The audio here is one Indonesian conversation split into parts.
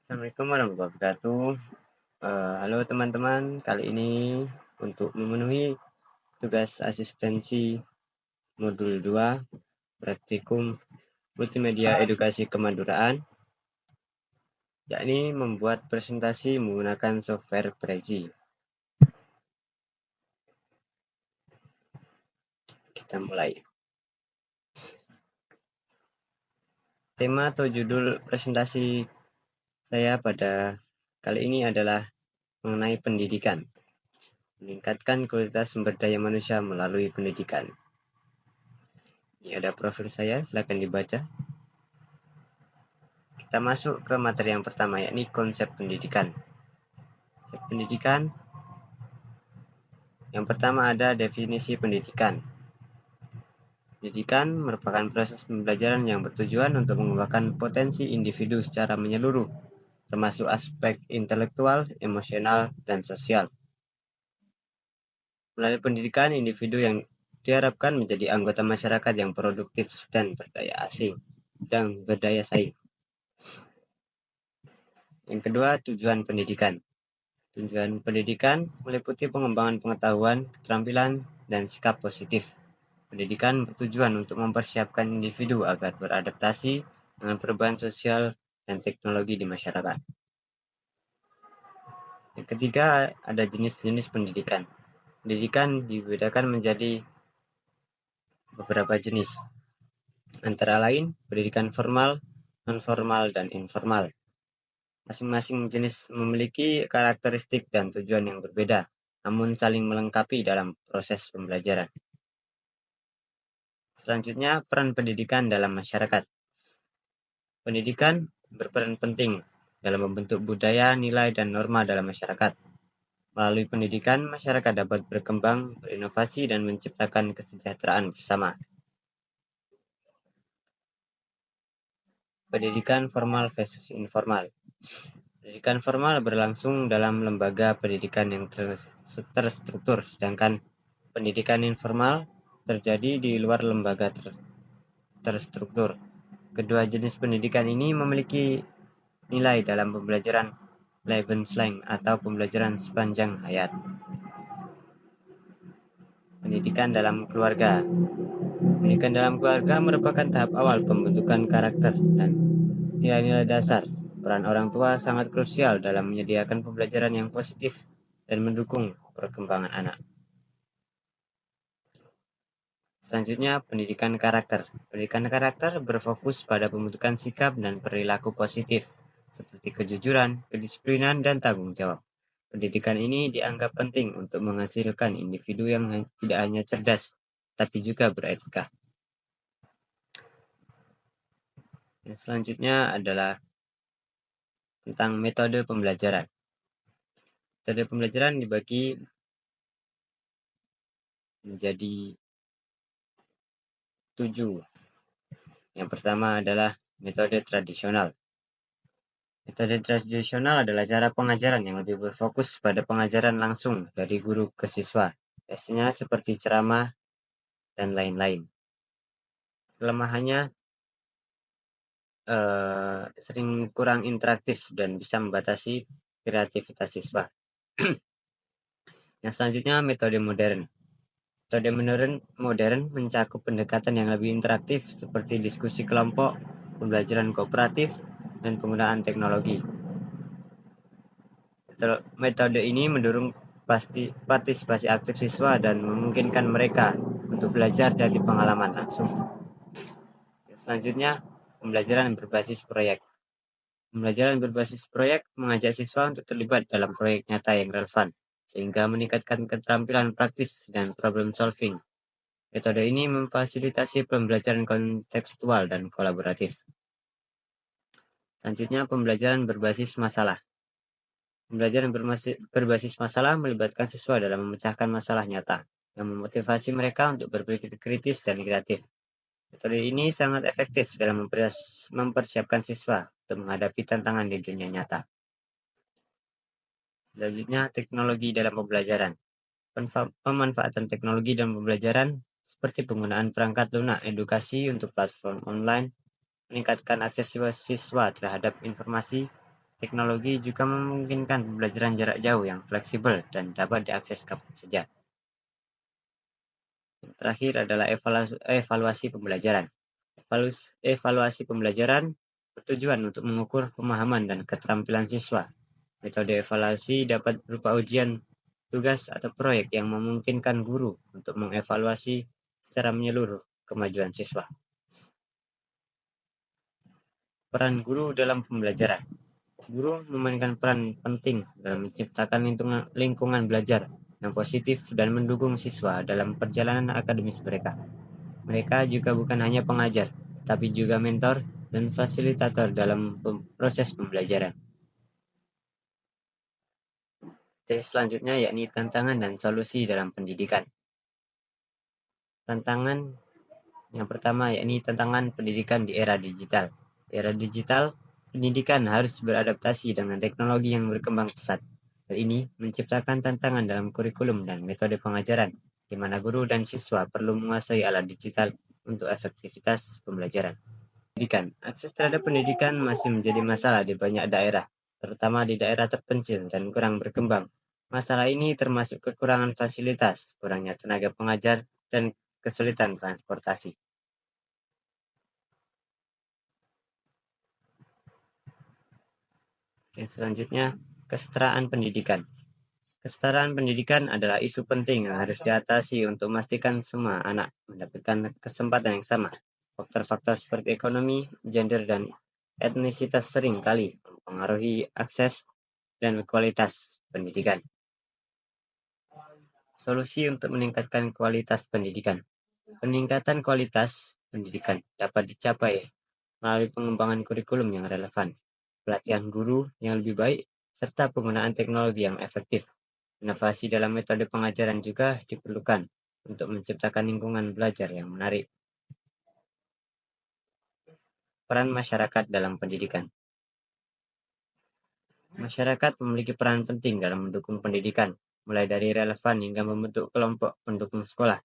Assalamualaikum warahmatullahi wabarakatuh. Halo teman-teman, kali ini untuk memenuhi tugas asistensi modul 2 praktikum multimedia edukasi kemaduraan, yakni membuat presentasi menggunakan software Prezi. Kita mulai. Tema atau judul presentasi saya pada kali ini adalah mengenai pendidikan. Meningkatkan kualitas sumber daya manusia melalui pendidikan. Ini ada profil saya, silakan dibaca. Kita masuk ke materi yang pertama, yakni konsep pendidikan. Konsep pendidikan yang pertama ada definisi pendidikan. Pendidikan merupakan proses pembelajaran yang bertujuan untuk mengembangkan potensi individu secara menyeluruh, termasuk aspek intelektual, emosional, dan sosial. Melalui pendidikan, individu yang diharapkan menjadi anggota masyarakat yang produktif dan berdaya saing. Yang kedua, tujuan pendidikan. Tujuan pendidikan meliputi pengembangan pengetahuan, keterampilan, dan sikap positif. Pendidikan bertujuan untuk mempersiapkan individu agar beradaptasi dengan perubahan sosial dan teknologi di masyarakat. Yang ketiga, ada jenis-jenis pendidikan. Pendidikan dibedakan menjadi beberapa jenis, antara lain pendidikan formal, non-formal, dan informal. Masing-masing jenis memiliki karakteristik dan tujuan yang berbeda, namun saling melengkapi dalam proses pembelajaran. Selanjutnya, peran pendidikan dalam masyarakat. Pendidikan berperan penting dalam membentuk budaya, nilai, dan norma dalam masyarakat. Melalui pendidikan, masyarakat dapat berkembang, berinovasi, dan menciptakan kesejahteraan bersama. Pendidikan formal versus informal. Pendidikan formal berlangsung dalam lembaga pendidikan yang terstruktur, sedangkan pendidikan informal terjadi di luar lembaga terstruktur. Kedua jenis pendidikan ini memiliki nilai dalam pembelajaran Lebenslang atau pembelajaran sepanjang hayat. Pendidikan dalam keluarga. Pendidikan dalam keluarga merupakan tahap awal pembentukan karakter dan nilai-nilai dasar. Peran orang tua sangat krusial dalam menyediakan pembelajaran yang positif dan mendukung perkembangan anak. Selanjutnya, pendidikan karakter. Pendidikan karakter berfokus pada pembentukan sikap dan perilaku positif, seperti kejujuran, kedisiplinan, dan tanggung jawab. Pendidikan ini dianggap penting untuk menghasilkan individu yang tidak hanya cerdas, tapi juga beretika. Yang selanjutnya adalah tentang metode pembelajaran. Metode pembelajaran dibagi menjadi 7. Yang pertama adalah metode tradisional. Metode tradisional adalah cara pengajaran yang lebih berfokus pada pengajaran langsung dari guru ke siswa, biasanya seperti ceramah dan lain-lain. Kelemahannya sering kurang interaktif dan bisa membatasi kreativitas siswa. Yang selanjutnya, metode modern. Metode modern mencakup pendekatan yang lebih interaktif seperti diskusi kelompok, pembelajaran kooperatif, dan penggunaan teknologi. Metode ini mendorong partisipasi aktif siswa dan memungkinkan mereka untuk belajar dari pengalaman langsung. Selanjutnya, pembelajaran berbasis proyek. Pembelajaran berbasis proyek mengajak siswa untuk terlibat dalam proyek nyata yang relevan, sehingga meningkatkan keterampilan praktis dan problem solving. Metode ini memfasilitasi pembelajaran kontekstual dan kolaboratif. Selanjutnya, pembelajaran berbasis masalah. Pembelajaran berbasis masalah melibatkan siswa dalam memecahkan masalah nyata, yang memotivasi mereka untuk berpikir kritis dan kreatif. Metode ini sangat efektif dalam mempersiapkan siswa untuk menghadapi tantangan di dunia nyata. Selanjutnya, teknologi dalam pembelajaran. Pemanfaatan teknologi dalam pembelajaran seperti penggunaan perangkat lunak edukasi untuk platform online, meningkatkan akses siswa terhadap informasi, Teknologi juga memungkinkan pembelajaran jarak jauh yang fleksibel dan dapat diakses kapan saja. Yang terakhir adalah evaluasi pembelajaran. Evaluasi pembelajaran bertujuan untuk mengukur pemahaman dan keterampilan siswa. Metode evaluasi dapat berupa ujian, tugas, atau proyek yang memungkinkan guru untuk mengevaluasi secara menyeluruh kemajuan siswa. Peran guru dalam pembelajaran. Guru memainkan peran penting dalam menciptakan lingkungan belajar yang positif dan mendukung siswa dalam perjalanan akademis mereka. Mereka juga bukan hanya pengajar, tapi juga mentor dan fasilitator dalam proses pembelajaran. Tips selanjutnya yakni tantangan dan solusi dalam pendidikan. Tantangan yang pertama yakni tantangan pendidikan di era digital. Di era digital, pendidikan harus beradaptasi dengan teknologi yang berkembang pesat. Hal ini menciptakan tantangan dalam kurikulum dan metode pengajaran, di mana guru dan siswa perlu menguasai alat digital untuk efektivitas pembelajaran. Pendidikan. Akses terhadap pendidikan masih menjadi masalah di banyak daerah, terutama di daerah terpencil dan kurang berkembang. Masalah ini termasuk kekurangan fasilitas, kurangnya tenaga pengajar, dan kesulitan transportasi. Yang selanjutnya, kesetaraan pendidikan. Kesetaraan pendidikan adalah isu penting yang harus diatasi untuk memastikan semua anak mendapatkan kesempatan yang sama. Faktor-faktor seperti ekonomi, gender, dan etnisitas sering kali mempengaruhi akses dan kualitas pendidikan. Solusi untuk meningkatkan kualitas pendidikan. Peningkatan kualitas pendidikan dapat dicapai melalui pengembangan kurikulum yang relevan, pelatihan guru yang lebih baik, serta penggunaan teknologi yang efektif. Inovasi dalam metode pengajaran juga diperlukan untuk menciptakan lingkungan belajar yang menarik. Peran masyarakat dalam pendidikan. Masyarakat memiliki peran penting dalam mendukung pendidikan, mulai dari relevan hingga membentuk kelompok pendukung sekolah.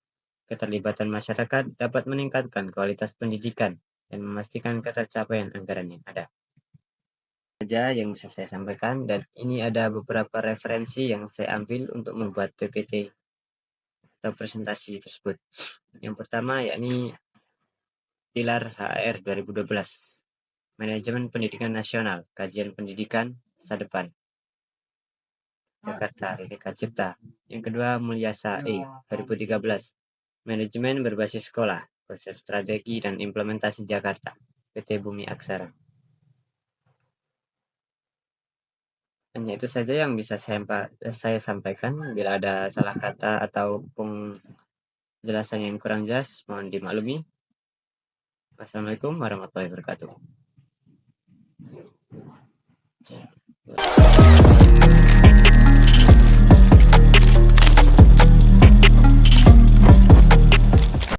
Keterlibatan masyarakat dapat meningkatkan kualitas pendidikan dan memastikan ketercapaian anggaran yang ada. Saja yang bisa saya sampaikan, dan ini ada beberapa referensi yang saya ambil untuk membuat PPT atau presentasi tersebut. Yang pertama yakni Pilar HR 2012, Manajemen Pendidikan Nasional, Kajian Pendidikan Masa Depan, Jakarta, Ririka Cipta. Yang kedua Mulyasa E 2013, Manajemen Berbasis Sekolah, Konsep Strategi dan Implementasi Jakarta, PT Bumi Aksara. Hanya itu saja yang bisa saya sampaikan. Bila ada salah kata atau penjelasan yang kurang jelas, mohon dimaklumi. Wassalamualaikum warahmatullahi wabarakatuh.